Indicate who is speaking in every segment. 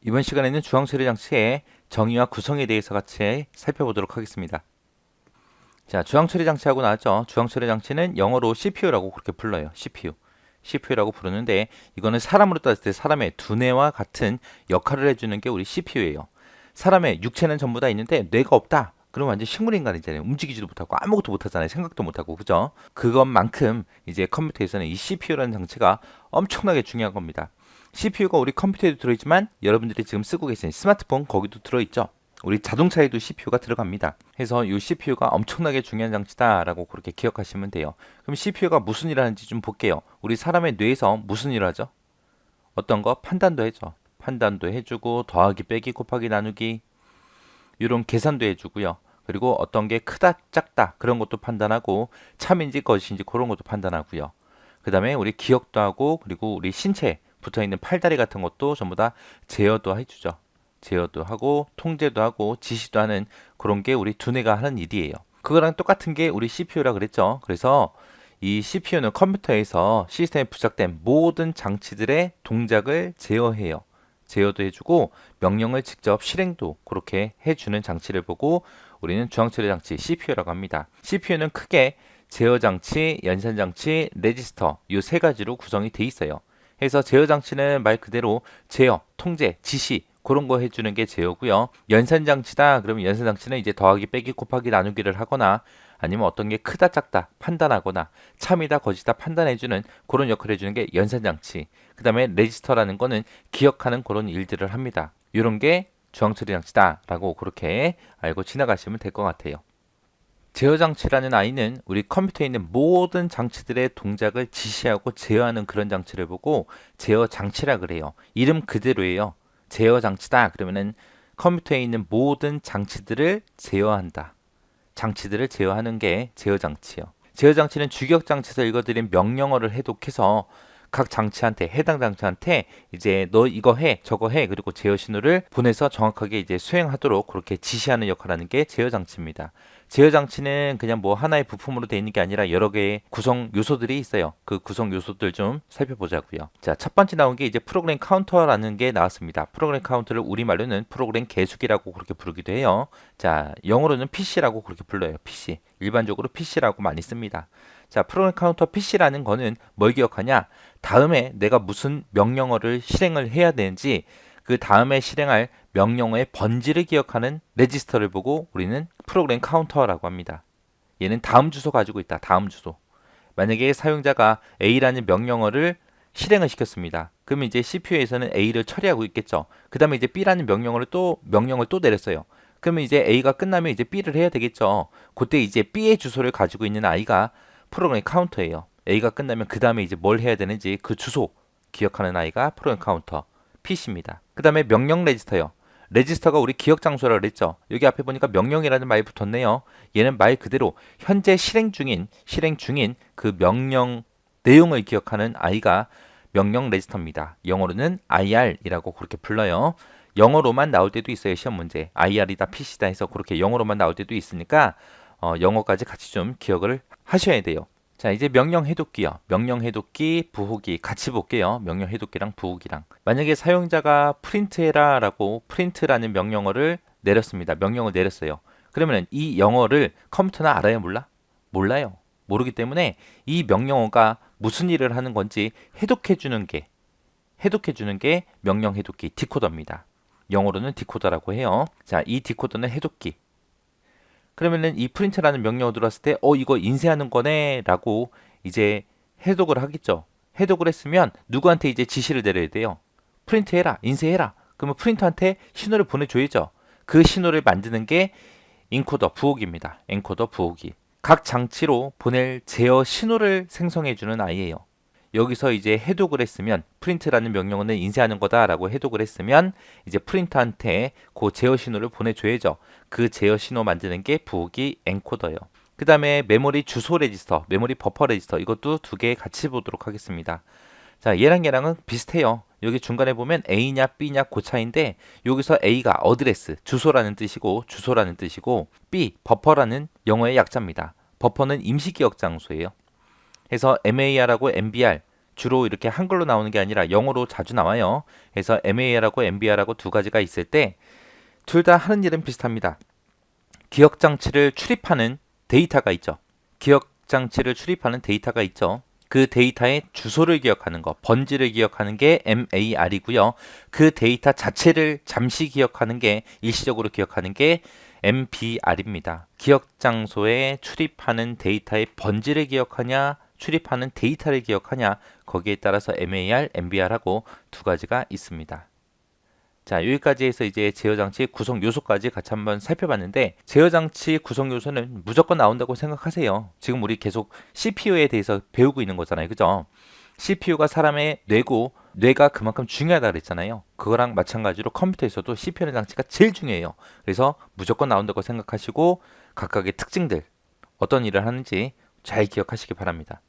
Speaker 1: 이번 시간에는 주황 처리 장치의 정의와 구성에 대해서 같이 살펴보도록 하겠습니다. 자, 주황 처리 장치하고 나왔죠. 주황 처리 장치는 영어로 CPU라고 그렇게 불러요. CPU라고 부르는데 이거는 사람으로 따졌을 때 사람의 두뇌와 같은 역할을 해주는 게 우리 CPU예요. 사람의 육체는 전부 다 있는데 뇌가 없다. 그럼 완전 식물인간이잖아요. 움직이지도 못하고 아무것도 못하잖아요. 생각도 못하고 그죠? 그것만큼 이제 컴퓨터에서는 이 CPU라는 장치가 엄청나게 중요한 겁니다. CPU가 우리 컴퓨터에도 들어있지만 여러분들이 지금 쓰고 계신 스마트폰 거기도 들어있죠. 우리 자동차에도 CPU가 들어갑니다. 그래서 이 CPU가 엄청나게 중요한 장치다라고 그렇게 기억하시면 돼요. 그럼 CPU가 무슨 일 하는지 좀 볼게요. 우리 사람의 뇌에서 무슨 일 하죠? 어떤 거? 판단도 해줘. 판단도 해주고 더하기 빼기 곱하기 나누기 이런 계산도 해주고요. 그리고 어떤 게 크다 작다 그런 것도 판단하고 참인지 것인지 그런 것도 판단하고요. 그 다음에 우리 기억도 하고 그리고 우리 신체에 붙어있는 팔다리 같은 것도 전부 다 제어도 해주죠. 제어도 하고 통제도 하고 지시도 하는 그런 게 우리 두뇌가 하는 일이에요. 그거랑 똑같은 게 우리 CPU라 그랬죠. 그래서 이 CPU는 컴퓨터에서 시스템에 부착된 모든 장치들의 동작을 제어해요. 제어도 해주고 명령을 직접 실행도 그렇게 해주는 장치를 보고 우리는 주황처리 장치 CPU라고 합니다. CPU는 크게 제어 장치, 연산 장치, 레지스터 이 세 가지로 구성이 돼 있어요. 그래서 제어 장치는 말 그대로 제어, 통제, 지시 그런 거 해주는 게 제어고요. 연산 장치다 그러면 연산 장치는 이제 더하기, 빼기, 곱하기, 나누기를 하거나 아니면 어떤 게 크다 작다 판단하거나 참이다 거짓다 판단해주는 그런 역할을 해주는 게 연산 장치. 그 다음에 레지스터라는 거는 기억하는 그런 일들을 합니다. 이런 게 주황처리 장치다라고 그렇게 알고 지나가시면 될 것 같아요. 제어 장치라는 아이는 우리 컴퓨터에 있는 모든 장치들의 동작을 지시하고 제어하는 그런 장치를 보고 제어 장치라 그래요. 이름 그대로예요. 제어 장치다 그러면은 컴퓨터에 있는 모든 장치들을 제어한다. 장치들을 제어하는 게 제어 장치요. 제어 장치는 주격 장치에서 읽어드린 명령어를 해독해서 각 장치한테 해당 장치한테 이제 너 이거 해 저거 해 그리고 제어 신호를 보내서 정확하게 이제 수행하도록 그렇게 지시하는 역할을 하는 게 제어 장치입니다. 제어 장치는 그냥 뭐 하나의 부품으로 되어 있는 게 아니라 여러 개의 구성 요소들이 있어요. 그 구성 요소들 좀 살펴보자고요. 자, 첫 번째 나온 게 이제 프로그램 카운터라는 게 나왔습니다. 프로그램 카운터를 우리말로는 프로그램 계수기라고 그렇게 부르기도 해요. 자, 영어로는 PC라고 그렇게 불러요. PC. 일반적으로 PC라고 많이 씁니다. 자, 프로그램 카운터 PC라는 거는 뭘 기억하냐? 다음에 내가 무슨 명령어를 실행을 해야 되는지 그 다음에 실행할 명령어의 번지를 기억하는 레지스터를 보고 우리는 프로그램 카운터라고 합니다. 얘는 다음 주소 가지고 있다. 다음 주소. 만약에 사용자가 A라는 명령어를 실행을 시켰습니다. 그러면 이제 CPU에서는 A를 처리하고 있겠죠. 그 다음에 이제 B라는 명령을 또 내렸어요. 그러면 이제 A가 끝나면 이제 B를 해야 되겠죠. 그때 이제 B의 주소를 가지고 있는 아이가 프로그램 카운터예요. A가 끝나면 그 다음에 이제 뭘 해야 되는지 그 주소 기억하는 아이가 프로그램 카운터 PC입니다. 그 다음에 명령 레지스터요. 레지스터가 우리 기억 장소라 그랬죠. 여기 앞에 보니까 명령이라는 말이 붙었네요. 얘는 말 그대로 현재 실행 중인 그 명령 내용을 기억하는 아이가 명령 레지스터입니다. 영어로는 IR이라고 그렇게 불러요. 영어로만 나올 때도 있어요. 시험 문제. IR이다 PC다 해서 그렇게 영어로만 나올 때도 있으니까 영어까지 같이 좀 기억을 하셔야 돼요. 자, 이제 명령 해독기요. 명령 해독기, 부호기 같이 볼게요. 명령 해독기랑 부호기랑. 만약에 사용자가 프린트해라라고 프린트라는 명령어를 내렸습니다. 명령을 내렸어요. 그러면 이 영어를 컴퓨터는 알아요, 몰라? 몰라요. 모르기 때문에 이 명령어가 무슨 일을 하는 건지 해독해 주는 게 명령 해독기 디코더입니다. 영어로는 디코더라고 해요. 자, 이 디코더는 해독기. 그러면은 이 프린트라는 명령어 들어왔을 때 이거 인쇄하는 거네라고 이제 해독을 하겠죠. 해독을 했으면 누구한테 이제 지시를 내려야 돼요. 프린트해라, 인쇄해라. 그러면 프린터한테 신호를 보내줘야죠. 그 신호를 만드는 게 인코더 부호기입니다. 엔코더 부호기. 각 장치로 보낼 제어 신호를 생성해주는 아이예요. 여기서 이제 해독을 했으면 프린트라는 명령어는 인쇄하는 거다라고 해독을 했으면 이제 프린터한테 그 제어 신호를 보내줘야죠. 그 제어 신호 만드는 게 부호기 엔코더예요. 그 다음에 메모리 주소 레지스터, 메모리 버퍼 레지스터 이것도 두 개 같이 보도록 하겠습니다. 자, 얘랑은 비슷해요. 여기 중간에 보면 A냐 B냐 그 차인데 여기서 A가 어드레스, 주소라는 뜻이고 B, 버퍼라는 영어의 약자입니다. 버퍼는 임시기억 장소예요. 해서 MAR하고 MBR 주로 이렇게 한글로 나오는 게 아니라 영어로 자주 나와요. 그래서 MAR하고 MBR하고 두 가지가 있을 때 둘 다 하는 일은 비슷합니다. 기억 장치를 출입하는 데이터가 있죠. 기억 장치를 출입하는 데이터가 있죠. 그 데이터의 주소를 기억하는 거, 번지를 기억하는 게 MAR이고요. 그 데이터 자체를 잠시 기억하는 게, 일시적으로 기억하는 게 MBR입니다. 기억 장소에 출입하는 데이터의 번지를 기억하냐, 출입하는 데이터를 기억하냐, 거기에 따라서 MAR, MBR하고 두 가지가 있습니다. 자, 여기까지 해서 이제 제어장치 구성 요소까지 같이 한번 살펴봤는데, 제어장치 구성 요소는 무조건 나온다고 생각하세요. 지금 우리 계속 CPU에 대해서 배우고 있는 거잖아요. 그죠? CPU가 사람의 뇌고, 뇌가 그만큼 중요하다 그랬잖아요. 그거랑 마찬가지로 컴퓨터에서도 CPU 장치가 제일 중요해요. 그래서 무조건 나온다고 생각하시고 각각의 특징들, 어떤 일을 하는지 잘 기억하시기 바랍니다.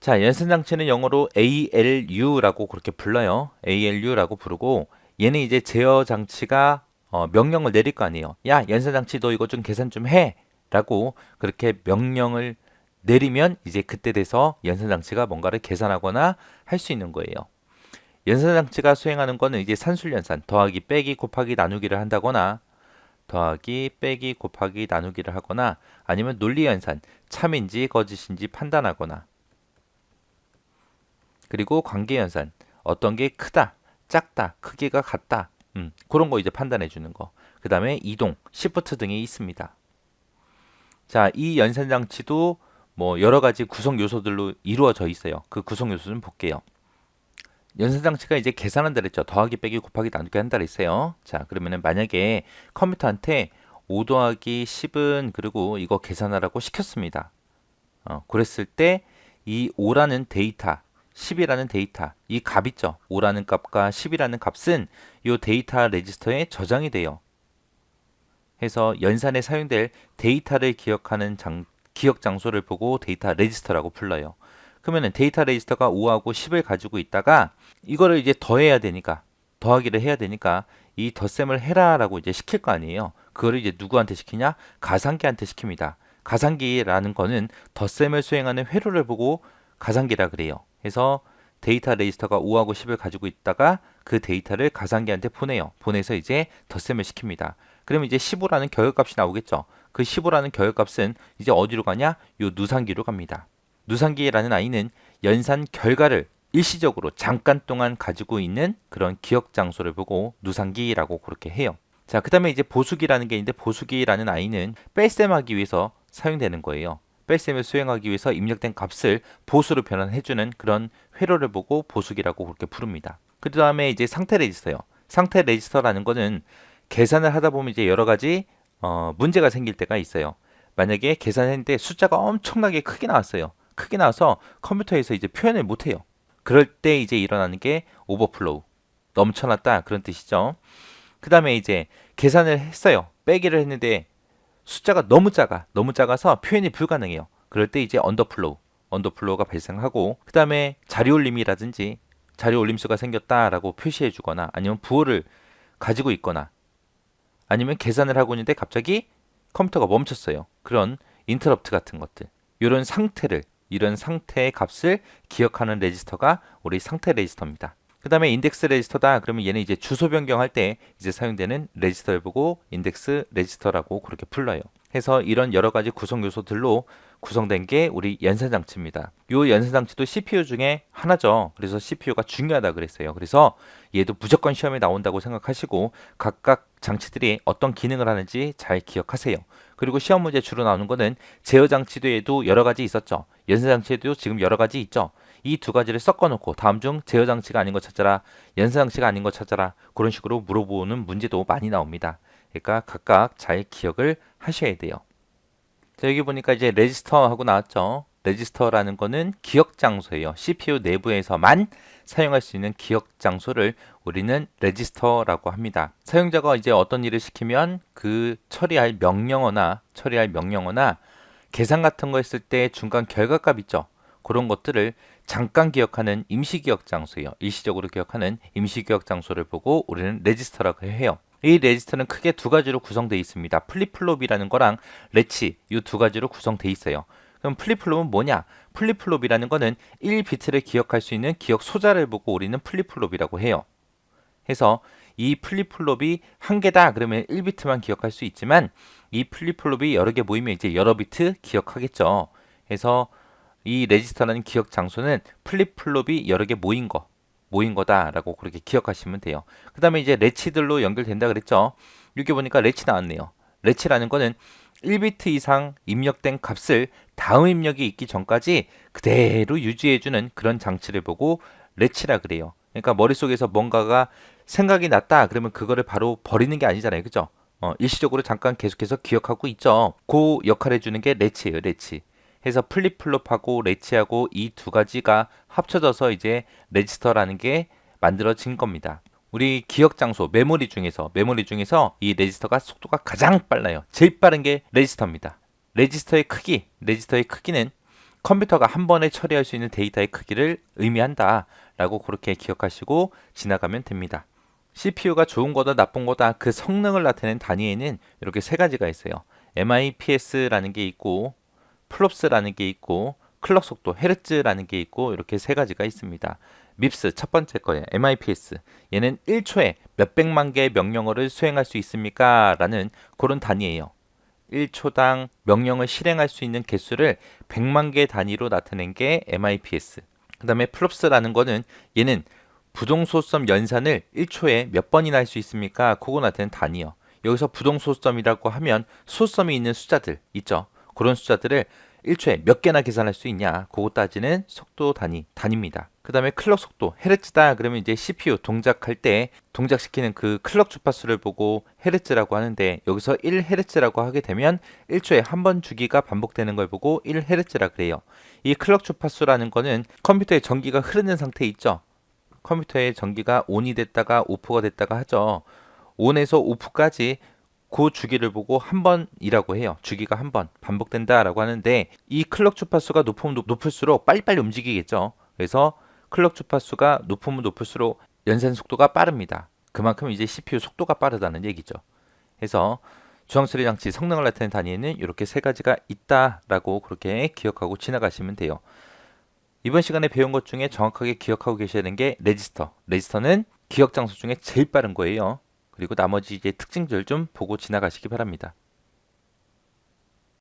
Speaker 1: 자, 연산장치는 영어로 ALU라고 그렇게 불러요. ALU라고 부르고, 얘는 이제 제어 장치가 명령을 내릴 거 아니에요. 야, 연산장치 너 이거 좀 계산 좀 해. 라고 그렇게 명령을 내리면 이제 그때 돼서 연산장치가 뭔가를 계산하거나 할 수 있는 거예요. 연산장치가 수행하는 거는 이제 산술연산, 더하기, 빼기, 곱하기, 나누기를 한다거나, 더하기, 빼기, 곱하기, 나누기를 하거나, 아니면 논리연산, 참인지 거짓인지 판단하거나, 그리고 관계연산, 어떤 게 크다, 작다, 크기가 같다, 그런 거 이제 판단해 주는 거. 그 다음에 이동, 시프트 등이 있습니다. 자, 이 연산 장치도 뭐 여러 가지 구성 요소들로 이루어져 있어요. 그 구성 요소 좀 볼게요. 연산 장치가 이제 계산한다 그랬죠. 더하기, 빼기, 곱하기, 나누기 한다 그랬어요. 자, 그러면은 만약에 컴퓨터한테 5 더하기 10은 그리고 이거 계산하라고 시켰습니다. 그랬을 때 이 5라는 데이터, 10이라는 데이터, 이 값 있죠. 5라는 값과 10이라는 값은 이 데이터 레지스터에 저장이 돼요. 해서 연산에 사용될 데이터를 기억하는 기억 장소를 보고 데이터 레지스터라고 불러요. 그러면은 데이터 레지스터가 5하고 10을 가지고 있다가 이거를 이제 더해야 되니까, 더하기를 해야 되니까 이 덧셈을 해라라고 이제 시킬 거 아니에요. 그거를 이제 누구한테 시키냐? 가상기한테 시킵니다. 가상기라는 거는 덧셈을 수행하는 회로를 보고 가상기라 그래요. 그래서 데이터 레지스터가 5하고 10을 가지고 있다가 그 데이터를 가상기한테 보내요. 보내서 이제 덧셈을 시킵니다. 그러면 이제 15라는 결과값이 나오겠죠. 그 15라는 결과값은 이제 어디로 가냐? 요 누상기로 갑니다. 누상기라는 아이는 연산 결과를 일시적으로 잠깐 동안 가지고 있는 그런 기억 장소를 보고 누상기라고 그렇게 해요. 자, 그 다음에 이제 보수기라는 게 있는데, 보수기라는 아이는 뺄셈하기 위해서 사용되는 거예요. 뺄셈을 수행하기 위해서 입력된 값을 보수로 변환해주는 그런 회로를 보고 보수기라고 그렇게 부릅니다. 그 다음에 이제 상태 레지스터요. 상태 레지스터라는 거는 계산을 하다 보면 이제 여러 가지 문제가 생길 때가 있어요. 만약에 계산했는데 숫자가 엄청나게 크게 나왔어요. 크게 나와서 컴퓨터에서 이제 표현을 못해요. 그럴 때 이제 일어나는 게 오버플로우, 넘쳐났다, 그런 뜻이죠. 그 다음에 이제 계산을 했어요. 빼기를 했는데 숫자가 너무 작아서 표현이 불가능해요. 그럴 때 이제 언더플로우가 발생하고, 그 다음에 자리 올림이라든지 자리 올림수가 생겼다라고 표시해 주거나, 아니면 부호를 가지고 있거나, 아니면 계산을 하고 있는데 갑자기 컴퓨터가 멈췄어요. 그런 인터럽트 같은 것들. 이런 상태의 값을 기억하는 레지스터가 우리 상태 레지스터입니다. 그 다음에 인덱스 레지스터다. 그러면 얘는 이제 주소 변경할 때 이제 사용되는 레지스터를 보고 인덱스 레지스터라고 그렇게 불러요. 해서 이런 여러 가지 구성 요소들로 구성된 게 우리 연산 장치입니다. 이 연산 장치도 CPU 중에 하나죠. 그래서 CPU가 중요하다 그랬어요. 그래서 얘도 무조건 시험에 나온다고 생각하시고 각각 장치들이 어떤 기능을 하는지 잘 기억하세요. 그리고 시험 문제 주로 나오는 거는 제어 장치에도 여러 가지 있었죠. 연산 장치에도 지금 여러 가지 있죠. 이 두 가지를 섞어놓고 다음 중 제어 장치가 아닌 거 찾아라, 연산 장치가 아닌 거 찾아라, 그런 식으로 물어보는 문제도 많이 나옵니다. 그러니까 각각 잘 기억을 하셔야 돼요. 자, 여기 보니까 이제 레지스터 하고 나왔죠. 레지스터라는 거는 기억 장소예요. CPU 내부에서만 사용할 수 있는 기억 장소를 우리는 레지스터라고 합니다. 사용자가 이제 어떤 일을 시키면 그 처리할 명령어나 계산 같은 거 했을 때 중간 결과값 있죠. 그런 것들을 잠깐 기억하는 임시 기억 장소예요. 일시적으로 기억하는 임시 기억 장소를 보고 우리는 레지스터라고 해요. 이 레지스터는 크게 두 가지로 구성되어 있습니다. 플립플롭이라는 거랑 레치, 이 두 가지로 구성되어 있어요. 그럼 플립플롭은 뭐냐? 플립플롭이라는 거는 1비트를 기억할 수 있는 기억 소자를 보고 우리는 플립플롭이라고 해요. 해서 이 플립플롭이 한 개다 그러면 1비트만 기억할 수 있지만 이 플립플롭이 여러 개 모이면 이제 여러 비트 기억하겠죠. 해서 이 레지스터라는 기억 장소는 플립플롭이 여러 개 모인 거다라고 그렇게 기억하시면 돼요. 그 다음에 이제 레치들로 연결된다 그랬죠. 여기 보니까 레치 나왔네요. 레치라는 거는 1비트 이상 입력된 값을 다음 입력이 있기 전까지 그대로 유지해주는 그런 장치를 보고 레치라 그래요. 그러니까 머릿속에서 뭔가가 생각이 났다 그러면 그거를 바로 버리는 게 아니잖아요. 그죠? 일시적으로 잠깐 계속해서 기억하고 있죠. 그 역할 해주는 게 레치예요. 레치. 해서 플립플롭하고 레치하고 이 두 가지가 합쳐져서 이제 레지스터라는 게 만들어진 겁니다. 우리 기억 장소 메모리 중에서 이 레지스터가 속도가 가장 빨라요. 제일 빠른 게 레지스터입니다. 레지스터의 크기는 컴퓨터가 한 번에 처리할 수 있는 데이터의 크기를 의미한다라고 그렇게 기억하시고 지나가면 됩니다. CPU가 좋은 거다 나쁜 거다 그 성능을 나타내는 단위에는 이렇게 세 가지가 있어요. MIPS라는 게 있고 플롭스라는 게 있고 클럭 속도 헤르츠라는 게 있고 이렇게 세 가지가 있습니다. 밉스 첫 번째 거예요. MIPS 얘는 1초에 몇백만 개의 명령어를 수행할 수 있습니까? 라는 그런 단위예요. 1초당 명령을 실행할 수 있는 개수를 100만 개 단위로 나타낸 게 MIPS. 그 다음에 플롭스라는 거는 얘는 부동소점 연산을 1초에 몇 번이나 할 수 있습니까? 그거 나타낸 단위요. 여기서 부동소점이라고 하면 소점이 있는 숫자들 있죠. 그런 숫자들을 1초에 몇 개나 계산할 수 있냐 그거 따지는 속도 단위입니다. 그 다음에 클럭 속도 헤르츠다 그러면 이제 CPU 동작할 때 동작시키는 그 클럭 주파수를 보고 헤르츠라고 하는데 여기서 1헤르츠라고 하게 되면 1초에 한 번 주기가 반복되는 걸 보고 1헤르츠라 그래요. 이 클럭 주파수라는 거는 컴퓨터에 전기가 흐르는 상태 있죠. 컴퓨터에 전기가 온이 됐다가 오프가 됐다가 하죠. 온에서 오프까지 그 주기를 보고 한 번이라고 해요. 주기가 한 번 반복된다라고 하는데 이 클럭 주파수가 높으면 높을수록 빨리빨리 움직이겠죠. 그래서 클럭 주파수가 높으면 높을수록 연산 속도가 빠릅니다. 그만큼 이제 CPU 속도가 빠르다는 얘기죠. 그래서 주황처리 장치 성능을 나타내는 단위에는 이렇게 세 가지가 있다라고 그렇게 기억하고 지나가시면 돼요. 이번 시간에 배운 것 중에 정확하게 기억하고 계셔야 되는 게 레지스터. 레지스터는 기억 장소 중에 제일 빠른 거예요. 그리고 나머지 이제 특징들 좀 보고 지나가시기 바랍니다.